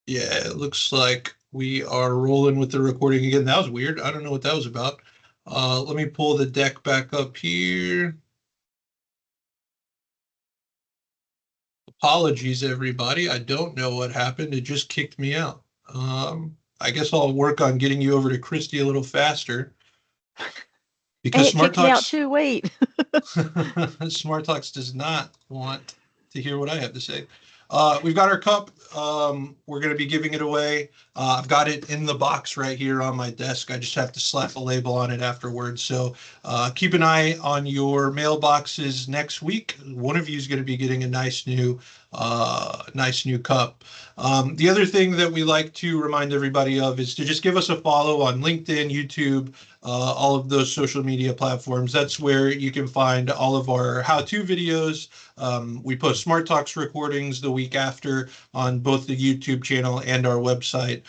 Yeah, it looks like we are rolling with the recording again. That was weird. I don't know what that was about. Let me pull the deck back up here. Apologies, everybody. I don't know what happened. It just kicked me out. I guess I'll work on getting you over to Christy a little faster Hey, because it Smart kicked me out Talks too. Wait. Smart Talks does not want to hear what I have to say. We've got our cup. We're going to be giving it away. I've got it in the box right here on my desk. I just have to slap a label on it afterwards. So keep an eye on your mailboxes next week. One of you is going to be getting a nice new cup. The other thing that we like to remind everybody of is to just give us a follow on LinkedIn, YouTube, all of those social media platforms. That's where you can find all of our how-to videos. We post Smart Talks recordings the week after on both the YouTube channel and our website.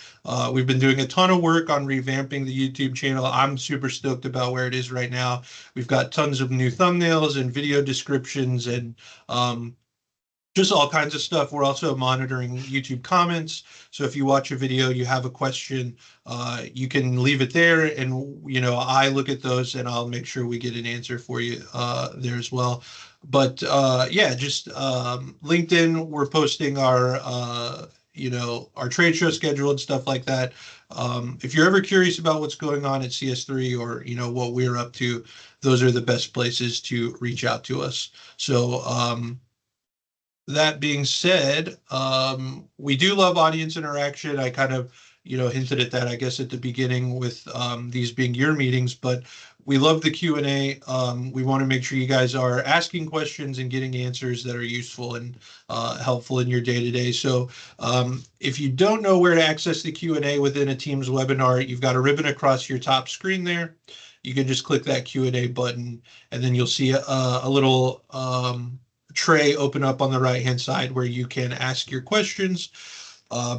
We've been doing a ton of work on revamping the YouTube channel. I'm super stoked about where it is right now. We've got tons of new thumbnails and video descriptions and just all kinds of stuff. We're also monitoring YouTube comments. So if you watch a video, you have a question, you can leave it there, and I look at those and I'll make sure we get an answer for you there as well. But yeah, just LinkedIn. We're posting our trade show schedule and stuff like that. If you're ever curious about what's going on at CS3 or what we're up to, those are the best places to reach out to us. So that being said, we do love audience interaction. I kind of, hinted at that, I guess, at the beginning with these being your meetings, but we love the Q&A. We want to make sure you guys are asking questions and getting answers that are useful and helpful in your day-to-day. So if you don't know where to access the Q&A within a Teams webinar, you've got a ribbon across your top screen there. You can just click that Q&A button, and then you'll see a little tray open up on the right hand side where you can ask your questions.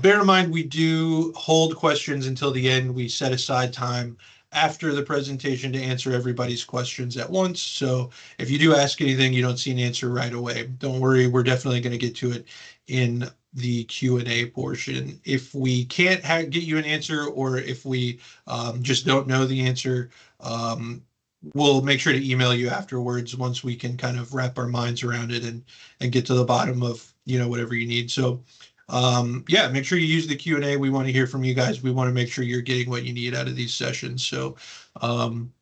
Bear in mind, we do hold questions until the end. We set aside time after the presentation to answer everybody's questions at once. So if you do ask anything, you don't see an answer right away, don't worry. We're definitely going to get to it in the Q&A portion. If we can't get you an answer, or if we just don't know the answer, we'll make sure to email you afterwards once we can kind of wrap our minds around it and get to the bottom of whatever you need. So yeah, make sure you use the Q&A. We want to hear from you guys. We want to make sure you're getting what you need out of these sessions. So um,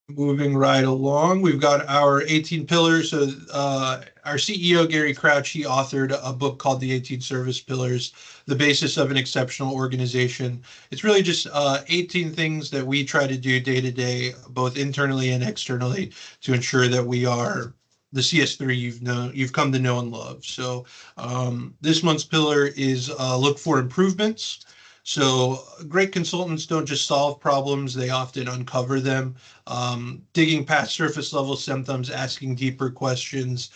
moving right along, we've got our 18 pillars. So our CEO, Gary Crouch, he authored a book called The 18 Service Pillars, The Basis of an Exceptional Organization. It's really just 18 things that we try to do day to day, both internally and externally, to ensure that we are the CS3 you've come to know and love. So this month's pillar is look for improvements. So great consultants don't just solve problems, they often uncover them. Digging past surface level symptoms, asking deeper questions.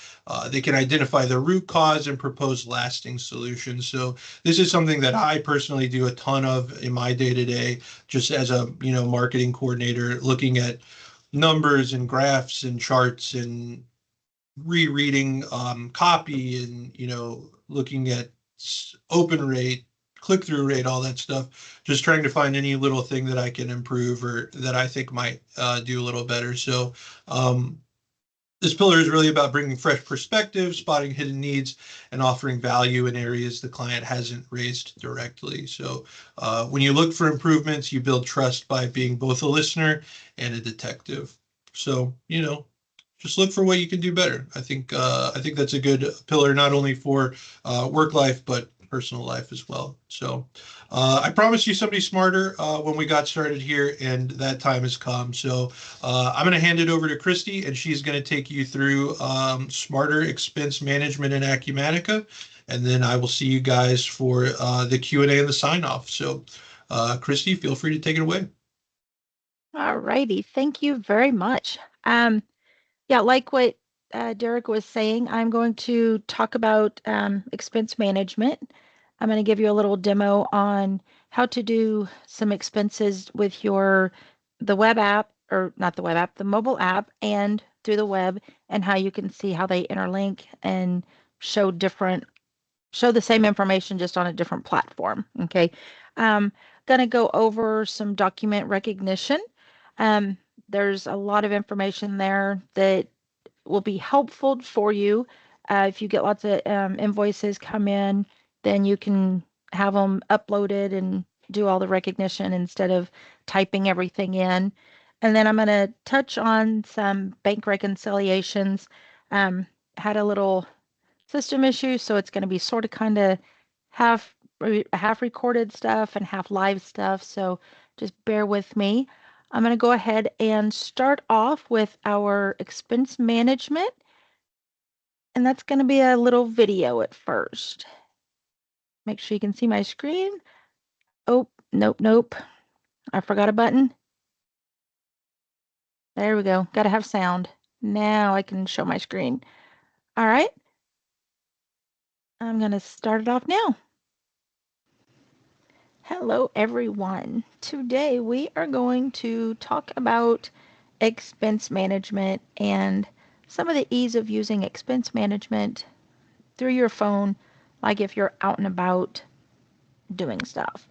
They can identify the root cause and propose lasting solutions. So this is something that I personally do a ton of in my day to day, just as a marketing coordinator, looking at numbers and graphs and charts and rereading copy and looking at open rate, click-through rate, all that stuff, just trying to find any little thing that I can improve or that I think might do a little better. So um, this pillar is really about bringing fresh perspectives, spotting hidden needs, and offering value in areas the client hasn't raised directly. So when you look for improvements, you build trust by being both a listener and a detective. So just look for what you can do better. I think that's a good pillar, not only for work life but personal life as well. So I promised you somebody smarter when we got started here, and that time has come. So I'm going to hand it over to Christy, and she's going to take you through smarter expense management in Acumatica, and then I will see you guys for the Q&A and the sign off. So Christy, feel free to take it away. All righty. Thank you very much. Yeah, like what Derek was saying, I'm going to talk about expense management. I'm going to give you a little demo on how to do some expenses with the web app, or not the web app, the mobile app, and through the web, and how you can see how they interlink and show different show the same information just on a different platform. Okay. Gonna go over some document recognition. Um, there's a lot of information there that will be helpful for you. If you get lots of invoices come in, then you can have them uploaded and do all the recognition instead of typing everything in. And then I'm going to touch on some bank reconciliations. Had a little system issue, so it's going to be sort of kind of half recorded stuff and half live stuff. So just bear with me. I'm going to go ahead and start off with our expense management. And that's going to be a little video at first. Make sure you can see my screen. Oh, nope. I forgot a button. There we go. Got to have sound. Now I can show my screen. All right. I'm going to start it off now. Hello, everyone. Today we are going to talk about expense management and some of the ease of using expense management through your phone, like if you're out and about doing stuff.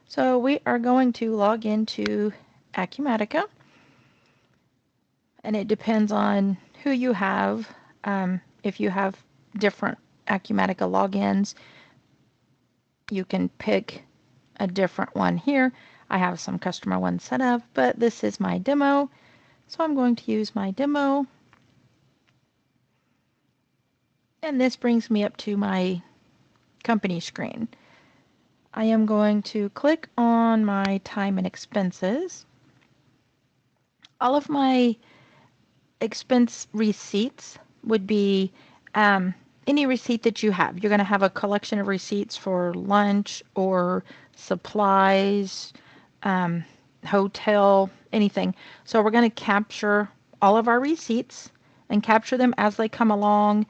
So we are going to log into Acumatica, and it depends on who you have. If you have different Acumatica logins, you can pick a different one here. I have some customer ones set up, but this is my demo. So I'm going to use my demo. And this brings me up to my company screen. I am going to click on my time and expenses. All of my expense receipts would be any receipt that you have. You're going to have a collection of receipts for lunch or supplies, hotel, anything. So we're going to capture all of our receipts and capture them as they come along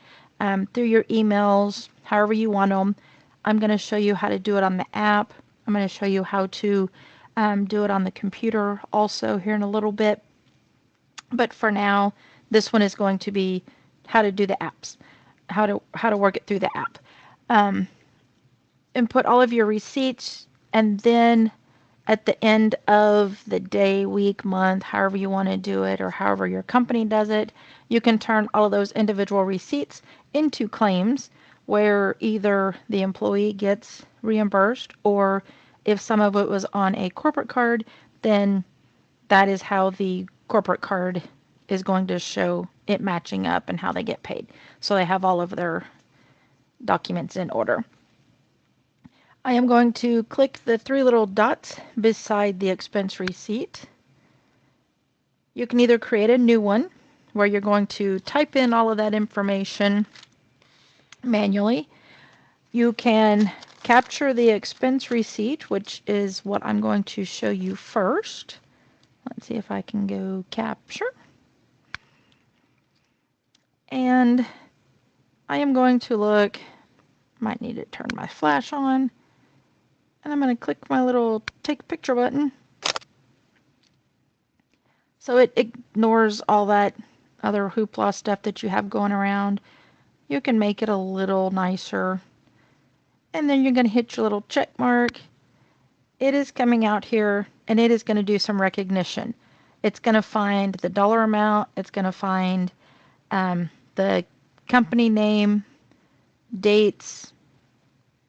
through your emails, however you want them. I'm going to show you how to do it on the app. I'm going to show you how to do it on the computer also here in a little bit. But for now, this one is going to be how to do the apps, how to work it through the app. Input all of your receipts, and then at the end of the day, week, month, however you want to do it, or however your company does it, you can turn all of those individual receipts into claims where either the employee gets reimbursed, or if some of it was on a corporate card, then that is how the corporate card is going to show it matching up and how they get paid. So they have all of their documents in order. I am going to click the three little dots beside the expense receipt. You can either create a new one where you're going to type in all of that information manually. You can capture the expense receipt, which is what I'm going to show you first. Let's see if I can go capture. And I am going to look, might need to turn my flash on, and I'm going to click my little take picture button. So it ignores all that other hoopla stuff that you have going around. You can make it a little nicer. And then you're going to hit your little check mark. It is coming out here, and it is going to do some recognition. It's going to find the dollar amount. It's going to find the company name, dates,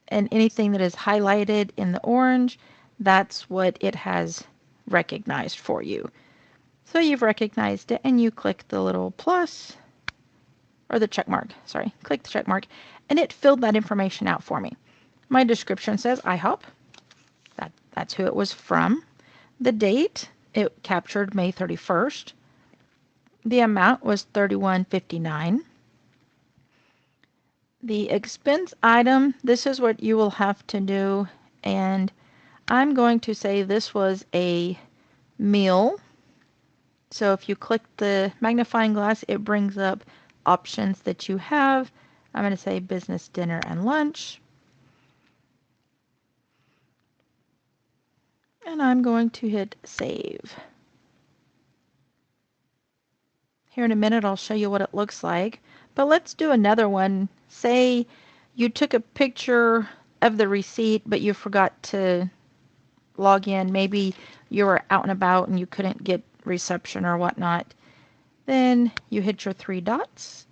and anything that is highlighted in the orange. That's what it has recognized for you. So you've recognized it, and you click the little plus, or the check mark, sorry, click the check mark, and it filled that information out for me. My description says IHOP. That's who it was from. The date, it captured May 31st. The amount was $31.59. The expense item, this is what you will have to do, and I'm going to say this was a meal. So if you click the magnifying glass, it brings up options that you have. I'm going to say business dinner and lunch. And I'm going to hit save. Here in a minute, I'll show you what it looks like. But let's do another one. Say you took a picture of the receipt, but you forgot to log in. Maybe you were out and about and you couldn't get reception or whatnot. Then you hit your three dots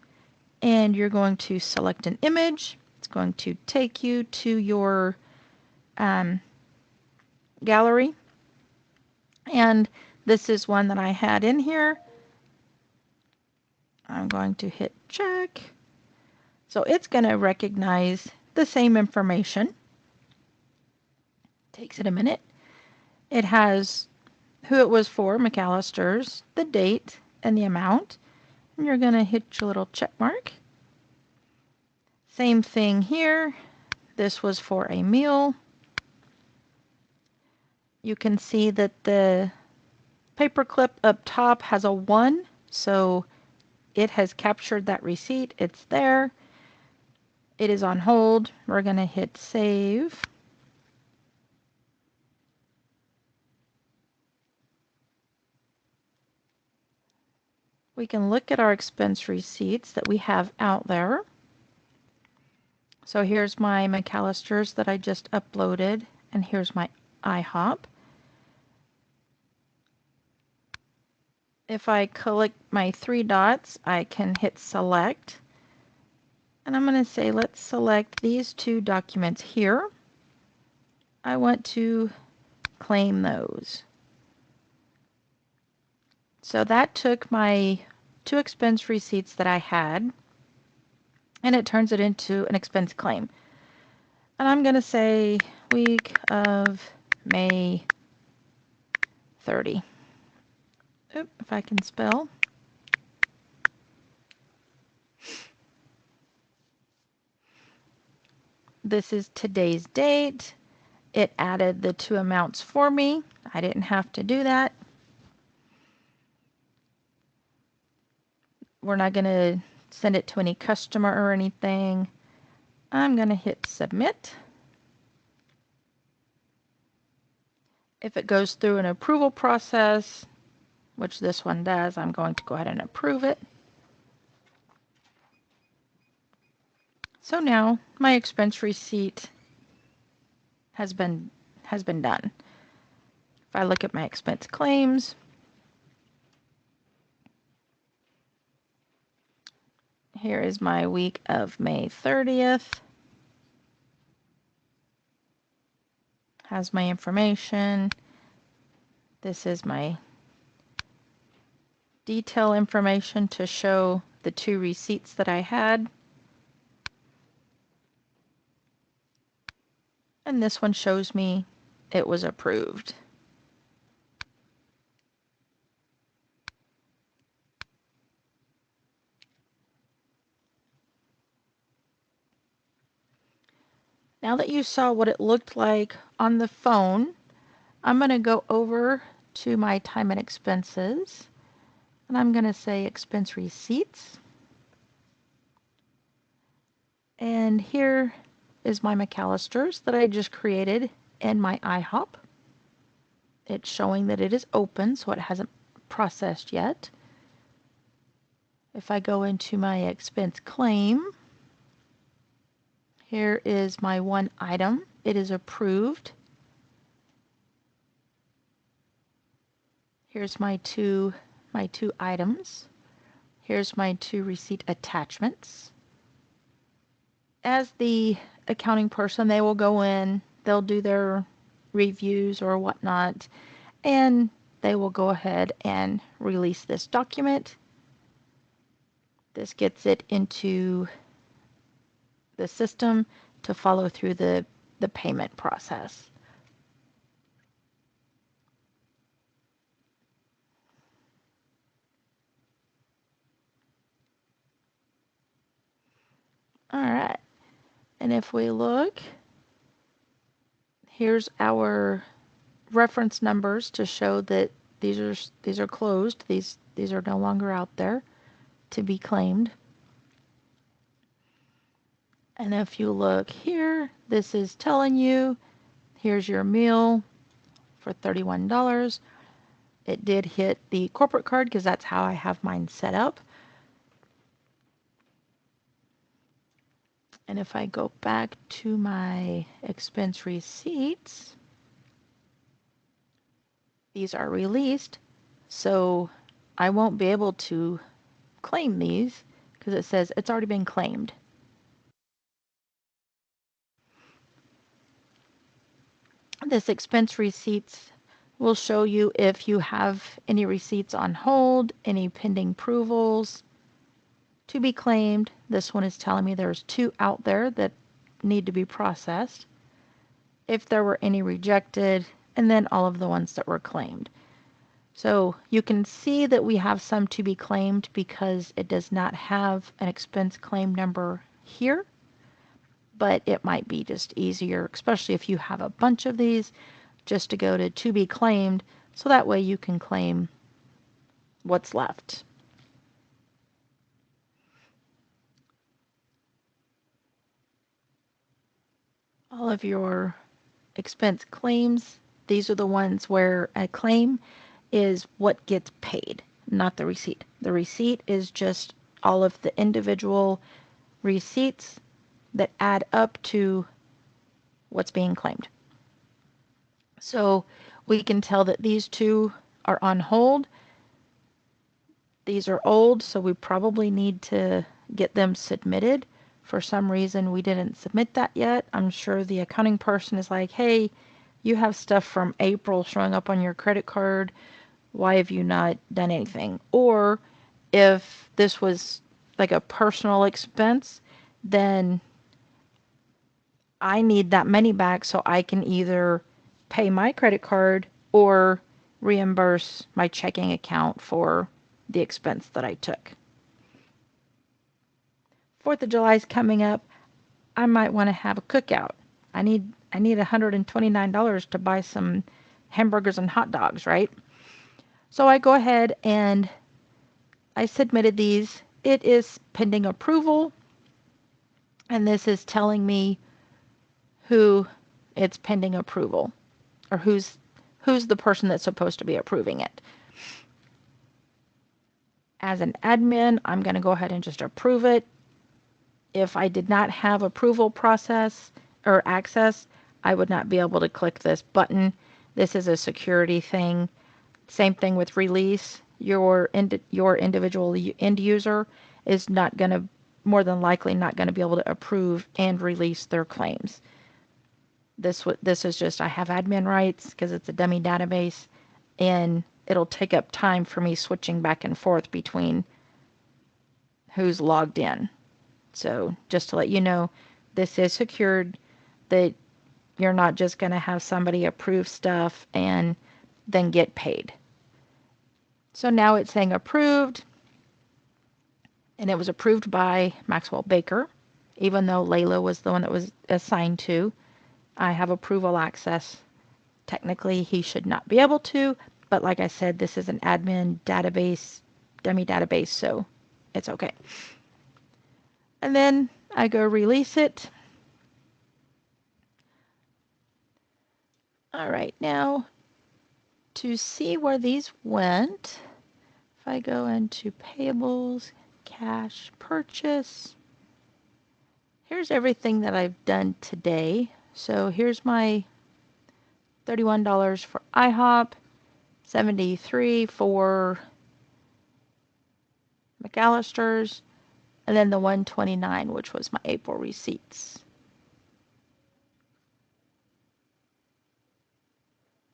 and you're going to select an image. It's going to take you to your gallery. And this is one that I had in here. I'm going to hit check. So it's going to recognize the same information. Takes it a minute. It has who it was for, McAllister's, the date, and the amount. And you're going to hit your little check mark. Same thing here. This was for a meal. You can see that the paperclip up top has a 1, so it has captured that receipt. It's there. It is on hold. We're going to hit save. We can look at our expense receipts that we have out there. So here's my McAllister's that I just uploaded, and here's my IHOP. If I click my three dots, I can hit select. And I'm going to say, let's select these two documents here. I want to claim those. So that took my 2 expense receipts that I had, and it turns it into an expense claim. And I'm going to say week of May 30. Oop, if I can spell. This is today's date. It added the 2 amounts for me. I didn't have to do that. We're not going to send it to any customer or anything. I'm going to hit submit. If it goes through an approval process, which this one does, I'm going to go ahead and approve it. So now my expense receipt has been done. If I look at my expense claims, here is my week of May 30th. Has my information. This is my detail information to show the 2 receipts that I had. And this one shows me it was approved. Now that you saw what it looked like on the phone, I'm going to go over to my time and expenses, and I'm going to say expense receipts. And here is my McAllister's that I just created in my IHOP. It's showing that it is open, so it hasn't processed yet. If I go into my expense claim, here is my 1 item. It is approved. Here's my two items. Here's my 2 receipt attachments. As the accounting person, they will go in, they'll do their reviews or whatnot, and they will go ahead and release this document. This gets it into the system to follow through the payment process. All right, and if we look, here's our reference numbers to show that these are closed. These are no longer out there to be claimed. And if you look here, this is telling you, here's your meal for $31. It did hit the corporate card because that's how I have mine set up. And if I go back to my expense receipts, these are released, so I won't be able to claim these because it says it's already been claimed. This expense receipts will show you if you have any receipts on hold, any pending approvals to be claimed. This one is telling me there's 2 out there that need to be processed. If there were any rejected, and then all of the ones that were claimed. So you can see that we have some to be claimed because it does not have an expense claim number here, but it might be just easier, especially if you have a bunch of these, just to go to be claimed, so that way you can claim what's left. All of your expense claims, these are the ones where a claim is what gets paid, not the receipt. The receipt is just all of the individual receipts that add up to what's being claimed. So we can tell that these 2 are on hold. These are old, so we probably need to get them submitted. For some reason, we didn't submit that yet. I'm sure the accounting person is like, hey, you have stuff from April showing up on your credit card. Why have you not done anything? Or if this was like a personal expense, then I need that money back so I can either pay my credit card or reimburse my checking account for the expense that I took. 4th of July is coming up. I might want to have a cookout. I need $129 to buy some hamburgers and hot dogs, right? So I go ahead and I submitted these. It is pending approval, and this is telling me who it's pending approval, or who's the person that's supposed to be approving it. As an admin, I'm going to go ahead and just approve it. If I did not have approval process or access, I would not be able to click this button. This is a security thing. Same thing with release. Your individual end user is not going to, more than likely, not going to be able to approve and release their claims. This is just, I have admin rights because it's a dummy database, and it'll take up time for me switching back and forth between who's logged in. So just to let you know, this is secured, that you're not just going to have somebody approve stuff and then get paid. So now it's saying approved, and it was approved by Maxwell Baker, even though Layla was the one that was assigned to. I have approval access. Technically, he should not be able to, but like I said, this is an admin database, dummy database, so it's okay. And then I go release it. All right, now to see where these went, if I go into payables, cash purchase, here's everything that I've done today. So here's my $31 for IHOP, $73 for McAllister's, and then the $129, which was my April receipts.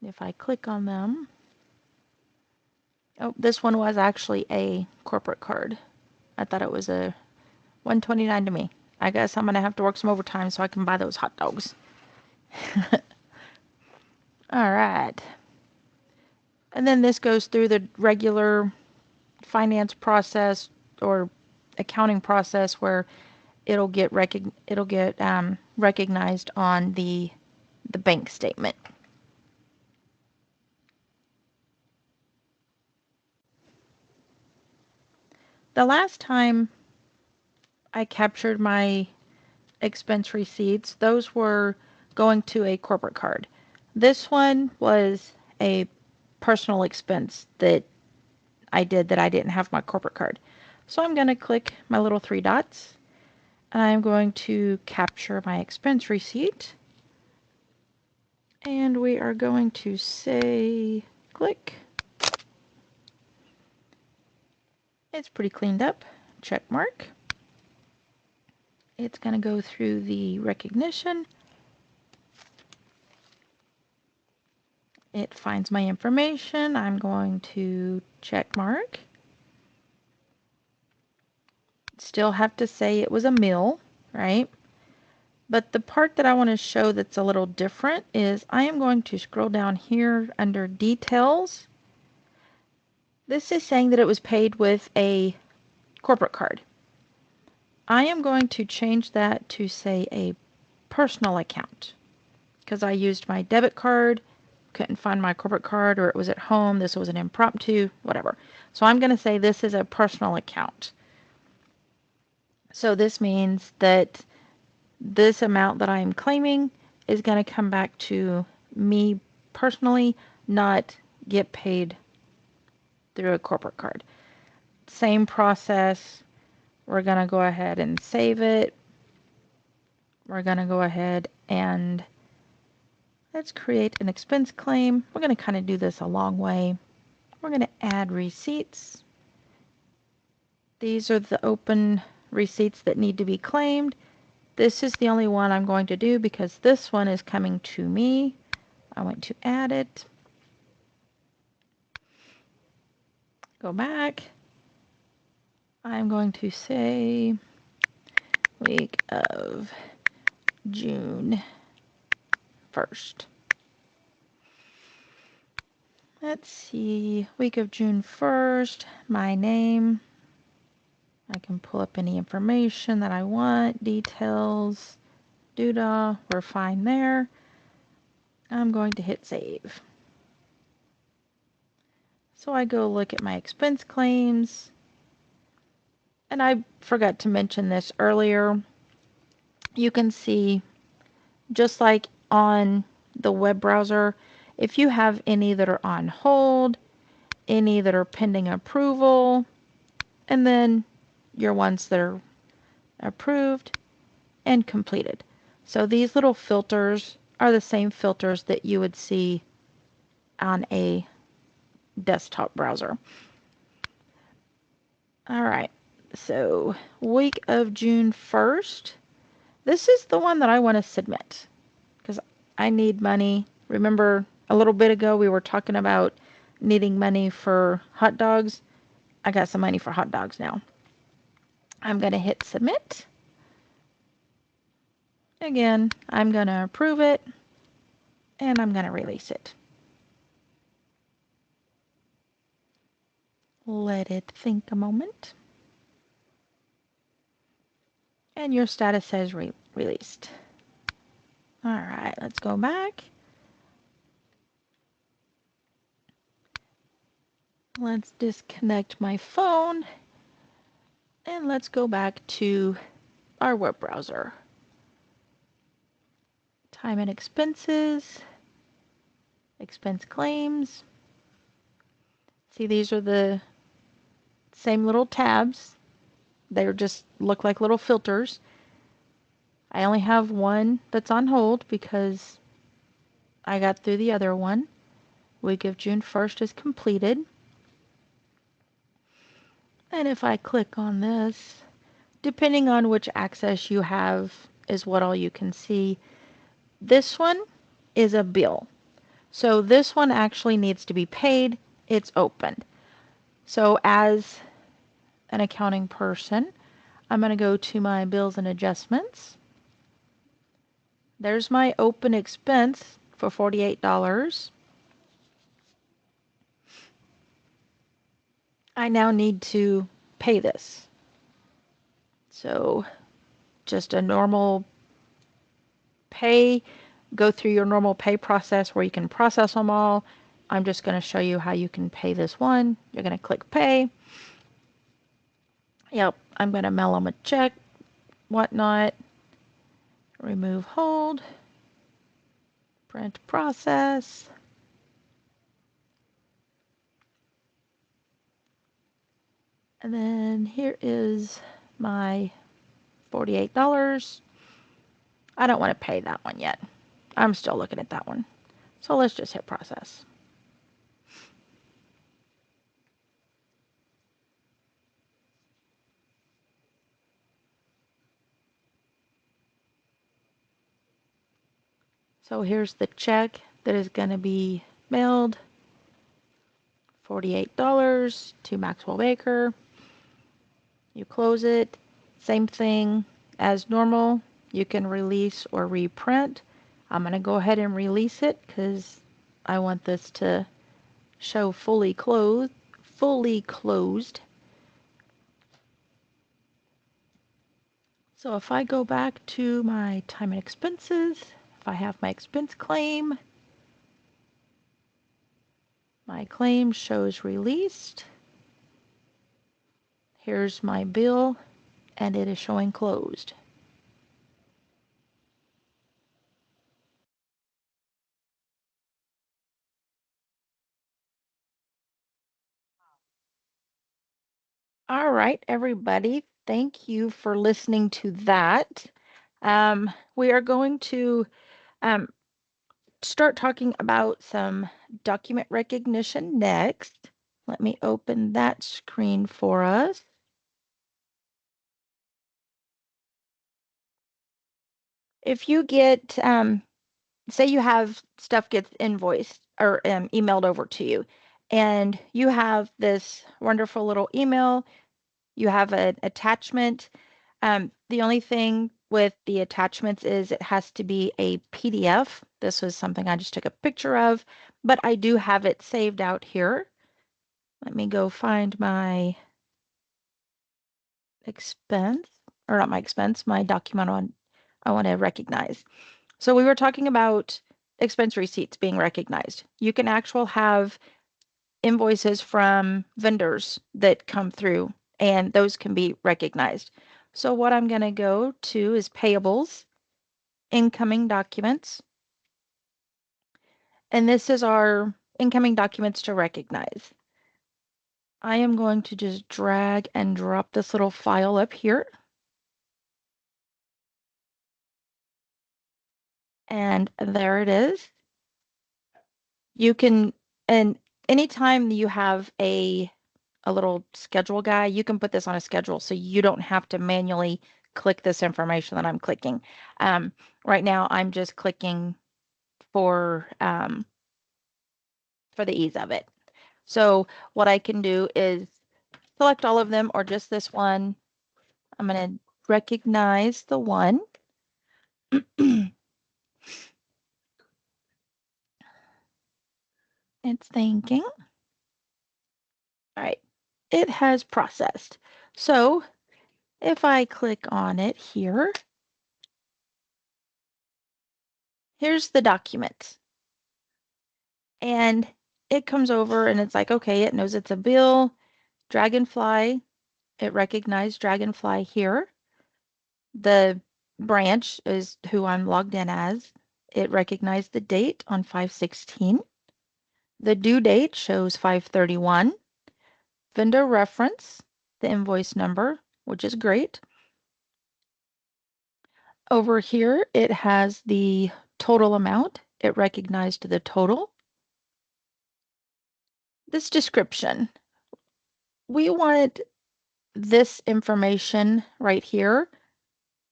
If I click on them, oh, this one was actually a corporate card. I thought it was a $129 to me. I guess I'm going to have to work some overtime so I can buy those hot dogs. All right. And then this goes through the regular finance process or accounting process where it'll get recognized on the bank statement. The last time I captured my expense receipts, those were going to a corporate card. This one was a personal expense that I did that I didn't have my corporate card. So I'm going to click my little 3 dots, I'm going to capture my expense receipt. And we are going to say click. It's pretty cleaned up. Check mark. It's going to go through the recognition. It finds my information. I'm going to check mark. Still have to say it was a meal, right? But the part that I want to show that's a little different is I am going to scroll down here under details. This is saying that it was paid with a corporate card. I am going to change that to say a personal account because I used my debit card, couldn't find my corporate card, or it was at home, this was an impromptu, whatever. So I'm going to say this is a personal account. So this means that this amount that I'm claiming is going to come back to me personally, not get paid through a corporate card. Same process. We're going to go ahead and save it. We're going to go ahead and let's create an expense claim. We're going to kind of do this a long way. We're going to add receipts. These are the open receipts that need to be claimed. This is the only one I'm going to do because this one is coming to me. I want to add it. Go back. I'm going to say week of June 1st. Let's see, week of June 1st, my name. I can pull up any information that I want, details, doodah, we're fine there. I'm going to hit save. So I go look at my expense claims. And I forgot to mention this earlier. You can see, just like on the web browser, if you have any that are on hold, any that are pending approval, and then your ones that are approved and completed. So these little filters are the same filters that you would see on a desktop browser. All right, so week of June 1st. This is the one that I want to submit because I need money. Remember a little bit ago we were talking about needing money for hot dogs? I got some money for hot dogs now. I'm going to hit submit. Again, I'm going to approve it and I'm going to release it. Let it think a moment. And your status says released. All right, let's go back. Let's disconnect my phone and let's go back to our web browser. Time and expenses, expense claims. See, these are the same little tabs. They just look like little filters. I only have one that's on hold because I got through the other one. Week of June 1st is completed. And if I click on this, depending on which access you have is what all you can see. This one is a bill. So this one actually needs to be paid. It's opened. So as an accounting person, I'm going to go to my bills and adjustments. There's my open expense for $48. I now need to pay this. So just a normal pay, go through your normal pay process where you can process them all. I'm just going to show you how you can pay this one. You're going to click pay. Yep, I'm going to mail them a check, whatnot. Remove hold. Print process. And then here is my $48. I don't want to pay that one yet. I'm still looking at that one. So let's just hit process. So here's the check that is going to be mailed. $48 to Maxwell Baker. You close it. Same thing as normal. You can release or reprint. I'm going to go ahead and release it because I want this to show fully closed. So if I go back to my time and expenses, if I have my expense claim, my claim shows released. Here's my bill, and it is showing closed. All right, everybody, thank you for listening to that. We are going to um, start talking about some document recognition next. Let me open that screen for us. If you get, say you have stuff gets invoiced or emailed over to you, and you have this wonderful little email, you have an attachment. The only thing with the attachments is it has to be a PDF. This was something I just took a picture of, but I do have it saved out here. Let me go find my expense, or not my expense, my document I want to recognize. So we were talking about expense receipts being recognized. You can actually have invoices from vendors that come through, and those can be recognized. So what I'm going to go to is payables, incoming documents, and this is our incoming documents to recognize. I am going to just drag and drop this little file up here. And there it is. You can, and anytime you have a little schedule guy, you can put this on a schedule so you don't have to manually click this information that I'm clicking. Right now, I'm just clicking for the ease of it. So what I can do is select all of them or just this one. I'm going to recognize the one. It's thinking. All right, it has processed. So if I click on it here, here's the document. And it comes over and it's like, okay, it knows it's a bill. Dragonfly, it recognized Dragonfly here. The branch is who I'm logged in as. It recognized the date on 5/16. The due date shows 5/31. Vendor reference, the invoice number, which is great. Over here, it has the total amount. It recognized the total. This description, we wanted this information right here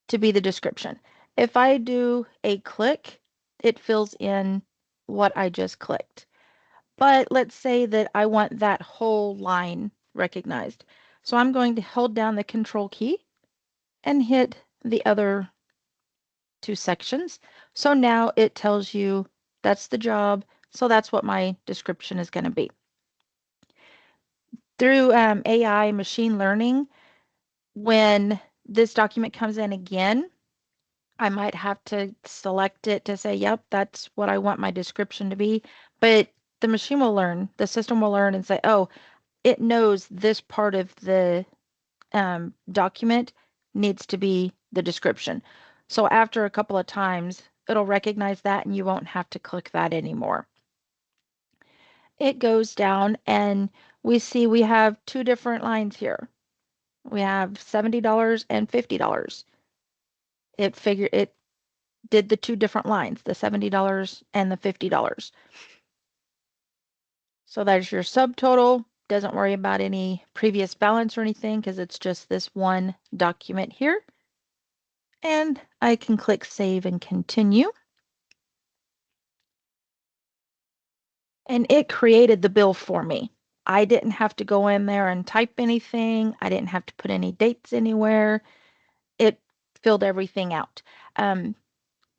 to be the description. If I do a click, it fills in what I just clicked. But let's say that I want that whole line recognized. So I'm going to hold down the control key and hit the other two sections. So now it tells you that's the job. So that's what my description is going to be. Through AI machine learning, when this document comes in again, I might have to select it to say, yep, that's what I want my description to be. But the machine will learn, the system will learn and say, oh, it knows this part of the document needs to be the description. So after a couple of times, it'll recognize that and you won't have to click that anymore. It goes down and we see we have two different lines here. We have $70 and $50. It did the two different lines, the $70 and the $50. So there's your subtotal. Doesn't worry about any previous balance or anything because it's just this one document here. And I can click save and continue. And it created the bill for me. I didn't have to go in there and type anything. I didn't have to put any dates anywhere. It filled everything out.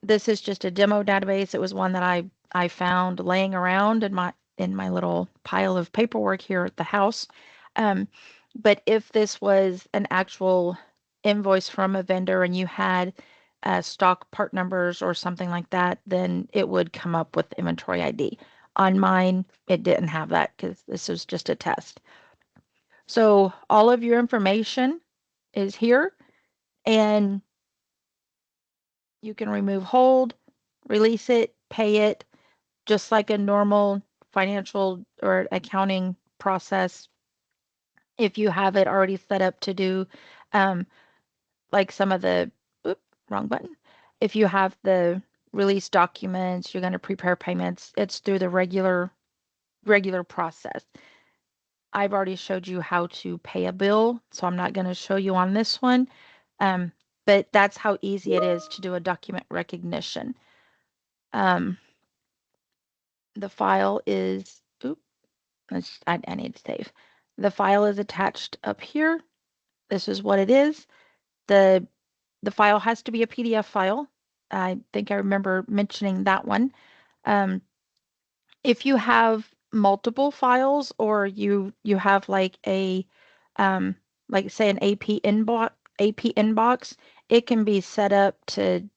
This is just a demo database. It was one that I found laying around in my little pile of paperwork here at the house. But if this was an actual invoice from a vendor and you had stock part numbers or something like that, then it would come up with inventory ID. On mine, it didn't have that because this was just a test. So all of your information is here, and you can remove hold, release it, pay it, just like a normal financial or accounting process. If you have it already set up to do, um, like some of the, oop, wrong button. If you have the release documents, you're going to prepare payments, it's through the regular process. I've already showed you how to pay a bill, so I'm not going to show you on this one. Um, but that's how easy it is to do a document recognition. Um, the file is, oop, I need to save. The file is attached up here. This is what it is. The file has to be a PDF file. I think I remember mentioning that one. Um, if you have multiple files or you have um, like say an AP inbox, it can be set up to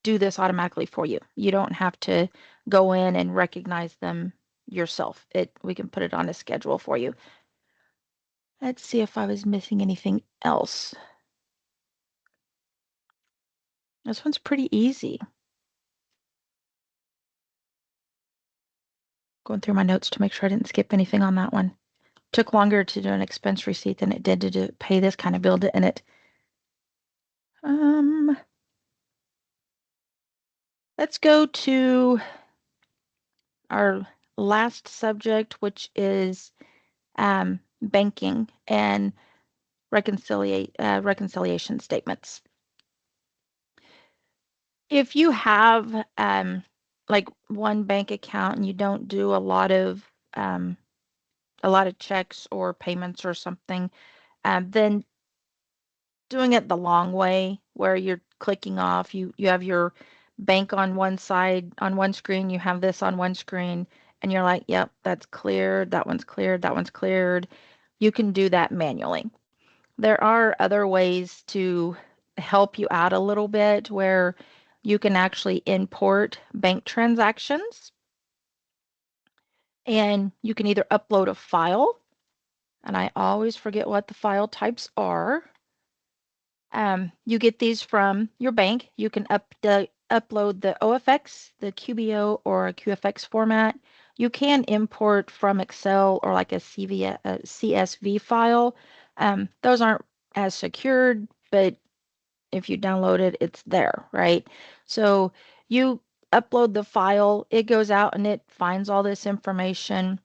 do this automatically for you. You don't have to go in and recognize them yourself. We can put it on a schedule for you. Let's see if I was missing anything else. This one's pretty easy. Going through my notes to make sure I didn't skip anything on that one. Took longer to do an expense receipt than it did to pay this kind of bill, didn't it? Let's go to our last subject, which is banking and reconciliation statements. If you have like one bank account and you don't do a lot of checks or payments or something, then doing it the long way where you're clicking off, you have your bank on one side, on one screen, you have this on one screen, and you're like, yep, that's cleared, that one's cleared, that one's cleared. You can do that manually. There are other ways to help you out a little bit where you can actually import bank transactions, and you can either upload a file, and I always forget what the file types are. You get these from your bank. You can upload the OFX, the QBO, or a QFX format. You can import from Excel or like a CSV file. Those aren't as secured, but if you download it, it's there, right? So you upload the file, it goes out and it finds all this information,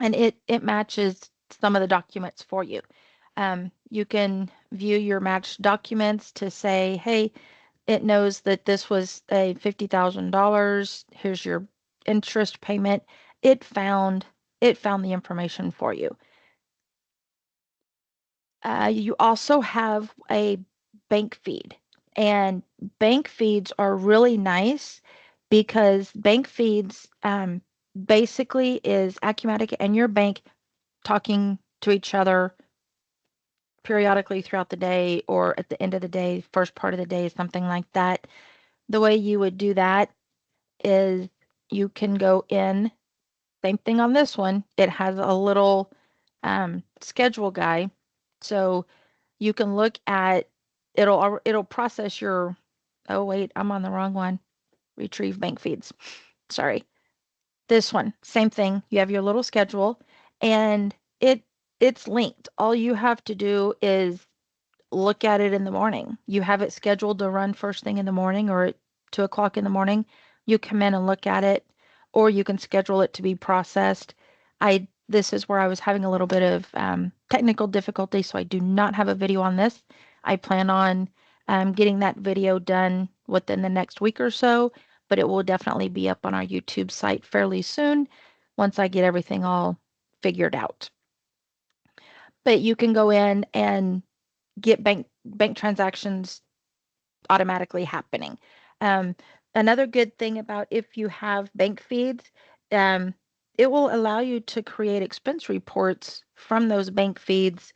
and it matches some of the documents for you. You can view your matched documents to say, hey, it knows that this was a $50,000. Here's your interest payment. It found the information for you. You also have a bank feed, and bank feeds are really nice because bank feeds basically is Acumatica and your bank talking to each other periodically throughout the day or at the end of the day, first part of the day, something like that. The way you would do that is you can go in, same thing on this one. It has a little schedule guy. So you can look at, it'll process your, oh wait, I'm on the wrong one. Retrieve bank feeds. Sorry. This one, same thing. You have your little schedule and it's linked. All you have to do is look at it in the morning. You have it scheduled to run first thing in the morning or at 2 o'clock in the morning. You come in and look at it, or you can schedule it to be processed. This is where I was having a little bit of technical difficulty, so I do not have a video on this. I plan on getting that video done within the next week or so, but it will definitely be up on our YouTube site fairly soon once I get everything all figured out. But you can go in and get bank transactions automatically happening. Um, Another good thing about if you have bank feeds, um, it will allow you to create expense reports from those bank feeds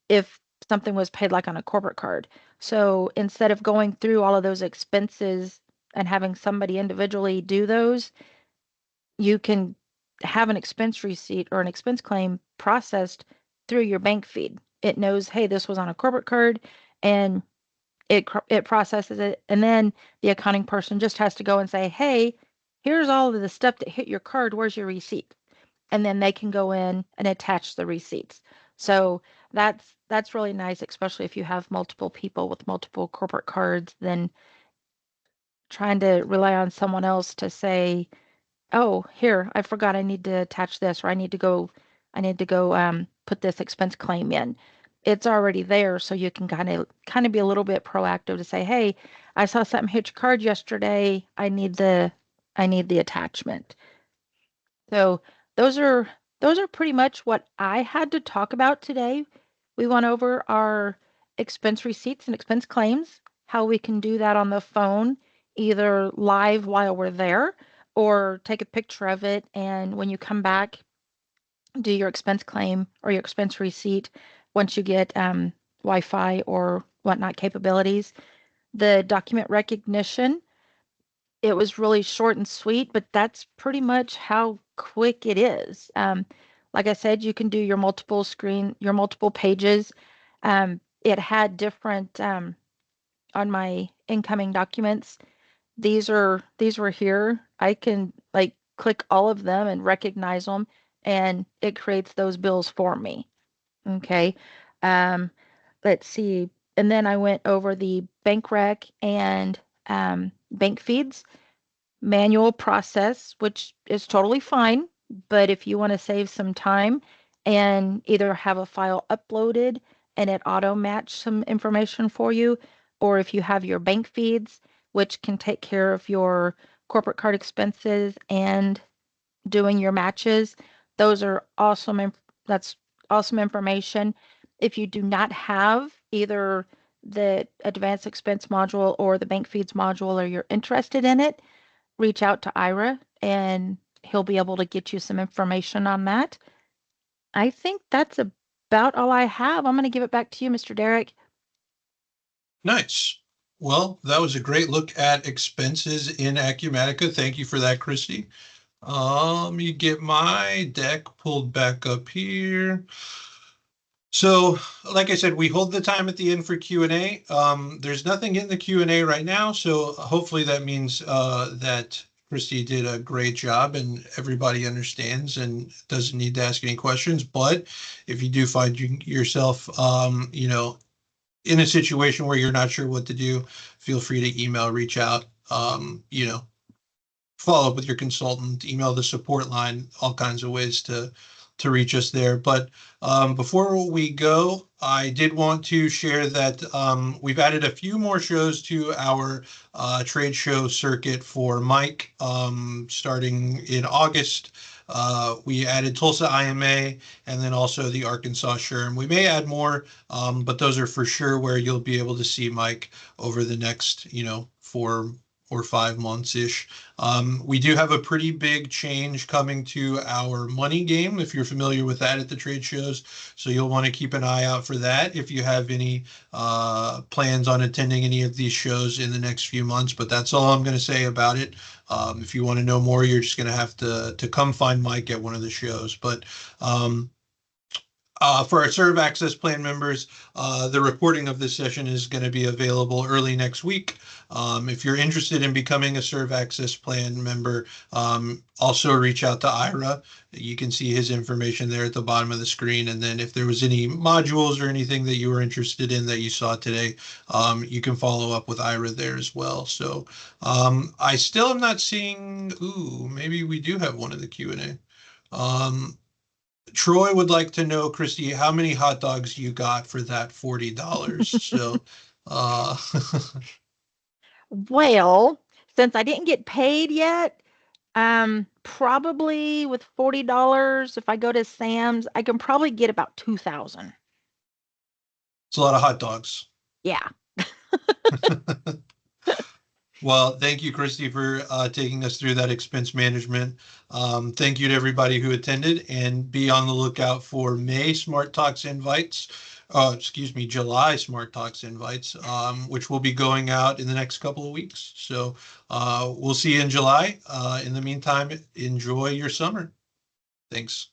if something was paid like on a corporate card. So instead of going through all of those expenses and having somebody individually do those, you can have an expense receipt or an expense claim processed through your bank feed. It knows, hey, this was on a corporate card, and it processes it, and then the accounting person just has to go and say, hey, here's all of the stuff that hit your card. Where's your receipt? And then they can go in and attach the receipts. So that's really nice, especially if you have multiple people with multiple corporate cards, then trying to rely on someone else to say, oh, here, I forgot I need to attach this, or I need to go put this expense claim in. It's already there, so you can kind of be a little bit proactive to say, hey, I saw something hit your card yesterday. I need the attachment. So those are those are pretty much what I had to talk about today. We went over our expense receipts and expense claims, how we can do that on the phone, either live while we're there, or take a picture of it, and when you come back, do your expense claim or your expense receipt once you get Wi-Fi or whatnot capabilities. The document recognition, it was really short and sweet, but that's pretty much how quick it is. Like I said, you can do your multiple pages. It had different on my incoming documents. These were here. I can like click all of them and recognize them, and it creates those bills for me. Okay. Um, let's see. And then I went over the bank rec and bank feeds manual process, which is totally fine. But if you want to save some time and either have a file uploaded and it auto match some information for you, or if you have your bank feeds, which can take care of your corporate card expenses and doing your matches, those are awesome. That's awesome information. If you do not have either the advanced expense module or the bank feeds module, or you're interested in it, reach out to Ira and he'll be able to get you some information on that. I think that's about all I have. I'm going to give it back to you, Mr. Derek. Nice. Well, that was a great look at expenses in Acumatica. Thank you for that, Christy. Let me get my deck pulled back up here. So, like I said, we hold the time at the end for Q&A. There's nothing in the Q&A right now, so hopefully that means that Christy did a great job and everybody understands and doesn't need to ask any questions. But if you do find yourself, in a situation where you're not sure what to do, feel free to email, reach out, follow up with your consultant, email the support line, all kinds of ways to reach us there. But before we go, I did want to share that we've added a few more shows to our trade show circuit for Mike starting in August. We added Tulsa IMA and then also the Arkansas SHRM. We may add more, but those are for sure where you'll be able to see Mike over the next, 4 or 5 months-ish. We do have a pretty big change coming to our money game, if you're familiar with that at the trade shows. So you'll want to keep an eye out for that if you have any plans on attending any of these shows in the next few months. But that's all I'm going to say about it. If you want to know more, you're just going to have to come find Mike at one of the shows. But For our Serve Access Plan members, the recording of this session is going to be available early next week. If you're interested in becoming a Serve Access Plan member, also reach out to Ira. You can see his information there at the bottom of the screen. And then if there was any modules or anything that you were interested in that you saw today, you can follow up with Ira there as well. So I still am not seeing, ooh, maybe we do have one in the Q&A. Troy would like to know, Christy, how many hot dogs you got for that $40. So, uh, Well, since I didn't get paid yet, probably with $40, if I go to Sam's, I can probably get about 2,000. it's a lot of hot dogs. Yeah. Well, thank you, Christy, for taking us through that expense management. Thank you to everybody who attended, and be on the lookout for May Smart Talks invites. Excuse me, July Smart Talks invites, which will be going out in the next couple of weeks. So we'll see you in July. In the meantime, enjoy your summer. Thanks.